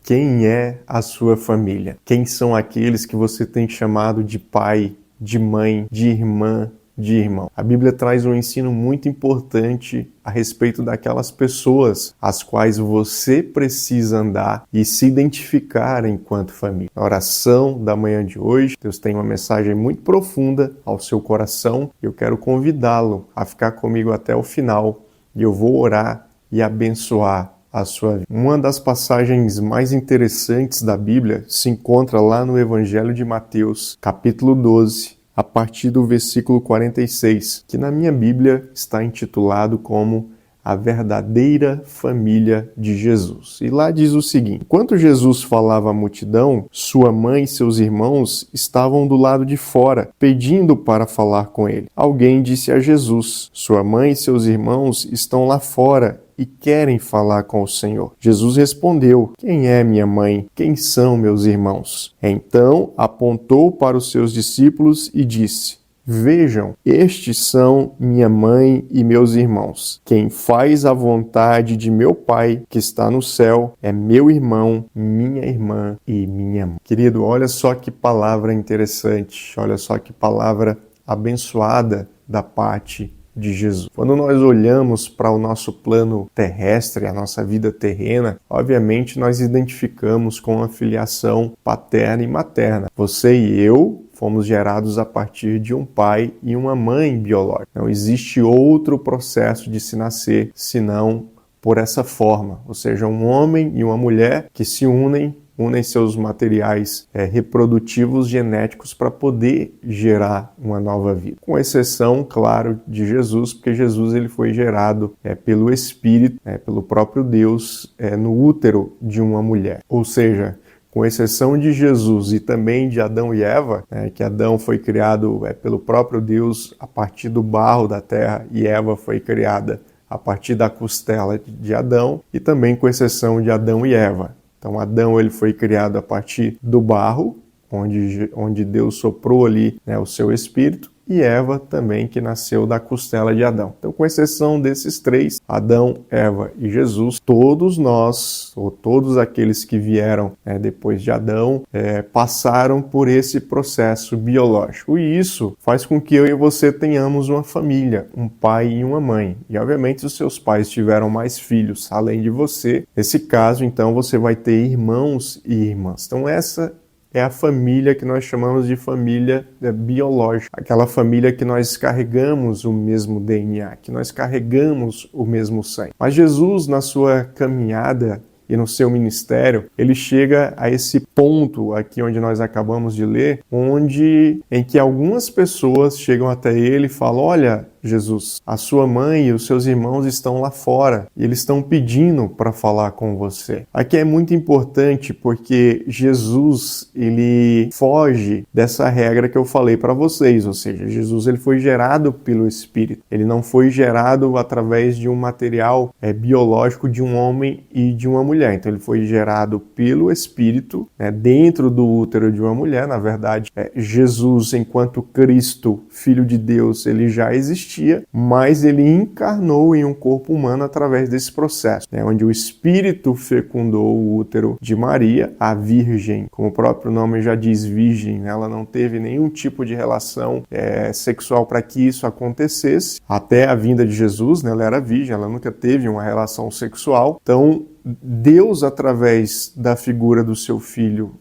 Quem é a sua família? Quem são aqueles que você tem chamado de pai, de mãe, de irmã, de irmão? A Bíblia traz um ensino muito importante a respeito daquelas pessoas às quais você precisa andar e se identificar enquanto família. Na oração da manhã de hoje, Deus tem uma mensagem muito profunda ao seu coração e eu quero convidá-lo a ficar comigo até o final e eu vou orar e abençoar a sua vida. Uma das passagens mais interessantes da Bíblia se encontra lá no Evangelho de Mateus, capítulo 12, a partir do versículo 46, que na minha Bíblia está intitulado como a verdadeira família de Jesus. E lá diz o seguinte: enquanto Jesus falava à multidão, sua mãe e seus irmãos estavam do lado de fora, pedindo para falar com ele. Alguém disse a Jesus: sua mãe e seus irmãos estão lá fora e querem falar com o Senhor. Jesus respondeu: quem é minha mãe? Quem são meus irmãos? Então apontou para os seus discípulos e disse: vejam, estes são minha mãe e meus irmãos. Quem faz a vontade de meu Pai que está no céu é meu irmão, minha irmã e minha mãe. Querido, olha só que palavra interessante, olha só que palavra abençoada da parte de Jesus. Quando nós olhamos para o nosso plano terrestre, a nossa vida terrena, obviamente nós identificamos com a filiação paterna e materna. Você e eu fomos gerados a partir de um pai e uma mãe biológica. Não existe outro processo de se nascer senão por essa forma, ou seja, um homem e uma mulher que se unem seus materiais reprodutivos genéticos para poder gerar uma nova vida. Com exceção, claro, de Jesus, porque Jesus ele foi gerado pelo Espírito, pelo próprio Deus, no útero de uma mulher. Ou seja, com exceção de Jesus e também de Adão e Eva, que Adão foi criado pelo próprio Deus a partir do barro da terra e Eva foi criada a partir da costela de Adão, e também com exceção de Adão e Eva. Então Adão ele foi criado a partir do barro, onde Deus soprou ali o seu espírito, e Eva também, que nasceu da costela de Adão. Então, com exceção desses três, Adão, Eva e Jesus, todos nós, ou todos aqueles que vieram depois de Adão, passaram por esse processo biológico. E isso faz com que eu e você tenhamos uma família, um pai e uma mãe. E, obviamente, os seus pais tiveram mais filhos, além de você. Nesse caso, então, você vai ter irmãos e irmãs. Então, essa é a família que nós chamamos de família biológica. Aquela família que nós carregamos o mesmo DNA, que nós carregamos o mesmo sangue. Mas Jesus, na sua caminhada e no seu ministério, ele chega a esse ponto aqui onde nós acabamos de ler, em que algumas pessoas chegam até ele e falam: olha, Jesus, a sua mãe e os seus irmãos estão lá fora e eles estão pedindo para falar com você. Aqui é muito importante porque Jesus, ele foge dessa regra que eu falei para vocês, ou seja, Jesus ele foi gerado pelo Espírito. Ele não foi gerado através de um material biológico de um homem e de uma mulher. Então ele foi gerado pelo Espírito, dentro do útero de uma mulher. Na verdade, Jesus, enquanto Cristo, Filho de Deus, ele já existia, mas ele encarnou em um corpo humano através desse processo, onde o Espírito fecundou o útero de Maria, a Virgem, como o próprio nome já diz, virgem, ela não teve nenhum tipo de relação sexual para que isso acontecesse, até a vinda de Jesus, ela era virgem, ela nunca teve uma relação sexual. Então, Deus, através da figura do seu Filho,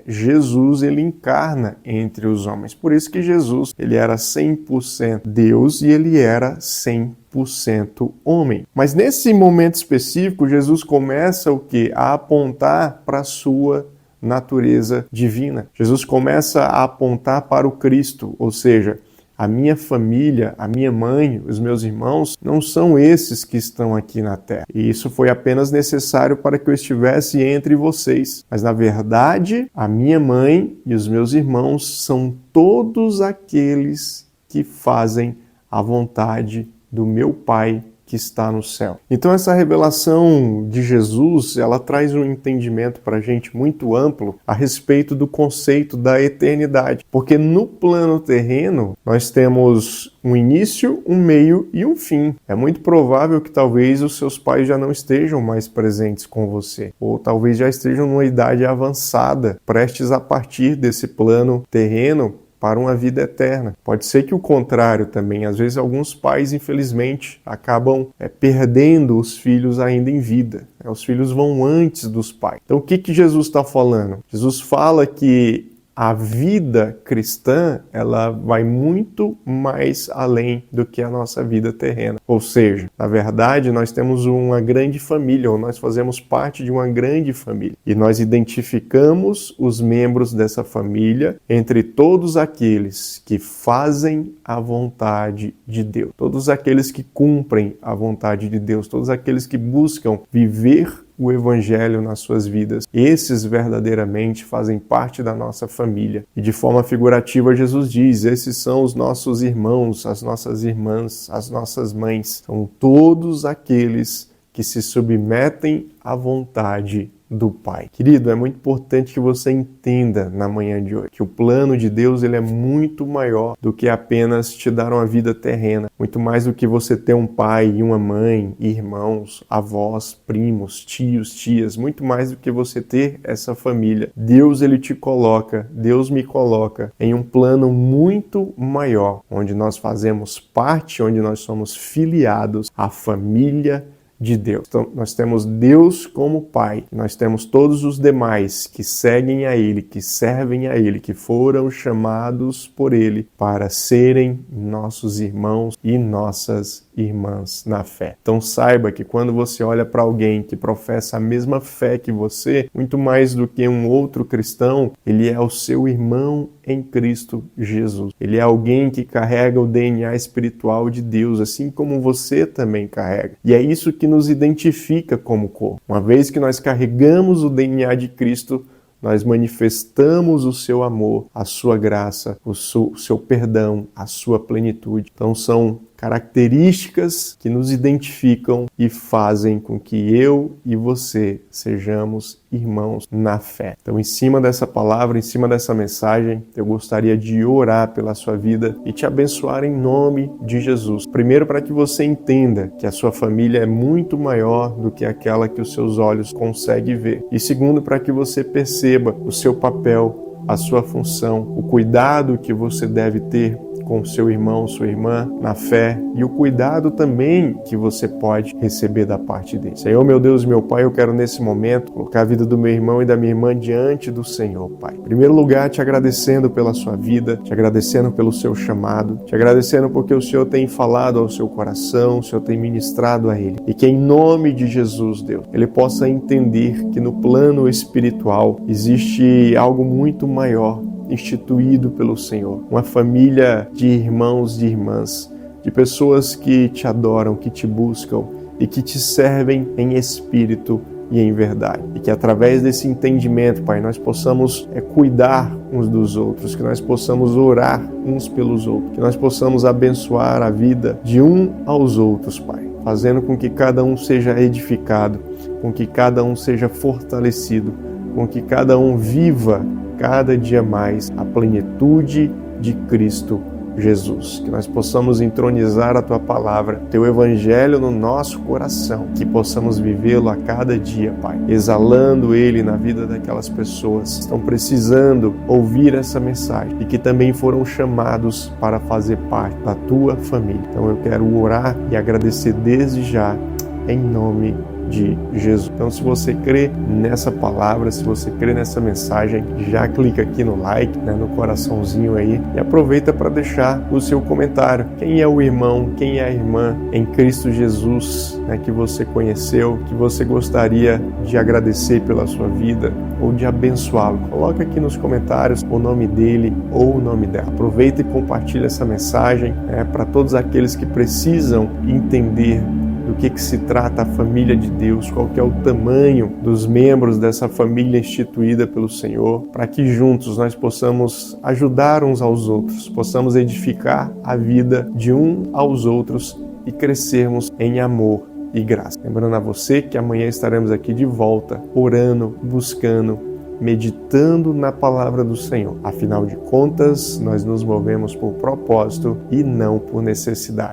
Jesus, ele encarna entre os homens. Por isso que Jesus, ele era 100% Deus e ele era 100% homem. Mas nesse momento específico, Jesus começa o quê? A apontar para a sua natureza divina. Jesus começa a apontar para o Cristo, ou seja, a minha família, a minha mãe, os meus irmãos, não são esses que estão aqui na terra. E isso foi apenas necessário para que eu estivesse entre vocês. Mas, na verdade, a minha mãe e os meus irmãos são todos aqueles que fazem a vontade do meu Pai que está no céu. Então essa revelação de Jesus, ela traz um entendimento para a gente muito amplo a respeito do conceito da eternidade. Porque no plano terreno, nós temos um início, um meio e um fim. É muito provável que talvez os seus pais já não estejam mais presentes com você, ou talvez já estejam numa idade avançada, prestes a partir desse plano terreno para uma vida eterna. Pode ser que o contrário também. Às vezes alguns pais, infelizmente, acabam perdendo os filhos ainda em vida. Os filhos vão antes dos pais. Então o que Jesus está falando? Jesus fala que a vida cristã, ela vai muito mais além do que a nossa vida terrena. Ou seja, na verdade, nós temos uma grande família, ou nós fazemos parte de uma grande família. E nós identificamos os membros dessa família entre todos aqueles que fazem a vontade de Deus. Todos aqueles que cumprem a vontade de Deus. Todos aqueles que buscam viver o Evangelho nas suas vidas. Esses verdadeiramente fazem parte da nossa família. E de forma figurativa, Jesus diz, esses são os nossos irmãos, as nossas irmãs, as nossas mães. São todos aqueles que se submetem à vontade do Pai. Querido, é muito importante que você entenda na manhã de hoje que o plano de Deus ele é muito maior do que apenas te dar uma vida terrena, muito mais do que você ter um pai e uma mãe, irmãos, avós, primos, tios, tias, muito mais do que você ter essa família. Deus ele te coloca, Deus me coloca em um plano muito maior, onde nós fazemos parte, onde nós somos filiados à família de Deus. Então, nós temos Deus como Pai, nós temos todos os demais que seguem a Ele, que servem a Ele, que foram chamados por Ele para serem nossos irmãos e nossas irmãs na fé. Então saiba que quando você olha para alguém que professa a mesma fé que você, muito mais do que um outro cristão, ele é o seu irmão em Cristo Jesus. Ele é alguém que carrega o DNA espiritual de Deus, assim como você também carrega. E é isso que nos identifica como corpo. Uma vez que nós carregamos o DNA de Cristo, nós manifestamos o seu amor, a sua graça, o seu perdão, a sua plenitude. Então são características que nos identificam e fazem com que eu e você sejamos irmãos na fé. Então, em cima dessa palavra, em cima dessa mensagem, eu gostaria de orar pela sua vida e te abençoar em nome de Jesus. Primeiro, para que você entenda que a sua família é muito maior do que aquela que os seus olhos conseguem ver. E segundo, para que você perceba o seu papel, a sua função, o cuidado que você deve ter com seu irmão, sua irmã, na fé, e o cuidado também que você pode receber da parte dele. Senhor, meu Deus e meu Pai, eu quero nesse momento colocar a vida do meu irmão e da minha irmã diante do Senhor, Pai. Em primeiro lugar, te agradecendo pela sua vida, te agradecendo pelo seu chamado, te agradecendo porque o Senhor tem falado ao seu coração, o Senhor tem ministrado a ele. E que em nome de Jesus, Deus, ele possa entender que no plano espiritual existe algo muito maior instituído pelo Senhor, uma família de irmãos e irmãs, de pessoas que te adoram, que te buscam e que te servem em espírito e em verdade. E que através desse entendimento, Pai, nós possamos cuidar uns dos outros, que nós possamos orar uns pelos outros, que nós possamos abençoar a vida de um aos outros, Pai, fazendo com que cada um seja edificado, com que cada um seja fortalecido, com que cada um viva cada dia mais a plenitude de Cristo Jesus. Que nós possamos entronizar a Tua palavra, Teu Evangelho no nosso coração, que possamos vivê-lo a cada dia, Pai, exalando Ele na vida daquelas pessoas que estão precisando ouvir essa mensagem e que também foram chamados para fazer parte da Tua família. Então eu quero orar e agradecer desde já, em nome de Jesus. Então, se você crê nessa palavra, se você crê nessa mensagem, já clica aqui no like, no coraçãozinho aí, e aproveita para deixar o seu comentário. Quem é o irmão, quem é a irmã em Cristo Jesus, que você conheceu, que você gostaria de agradecer pela sua vida ou de abençoá-lo? Coloca aqui nos comentários o nome dele ou o nome dela. Aproveita e compartilha essa mensagem para todos aqueles que precisam entender do que se trata a família de Deus, qual que é o tamanho dos membros dessa família instituída pelo Senhor, para que juntos nós possamos ajudar uns aos outros, possamos edificar a vida de um aos outros e crescermos em amor e graça. Lembrando a você que amanhã estaremos aqui de volta, orando, buscando, meditando na palavra do Senhor. Afinal de contas, nós nos movemos por propósito e não por necessidade.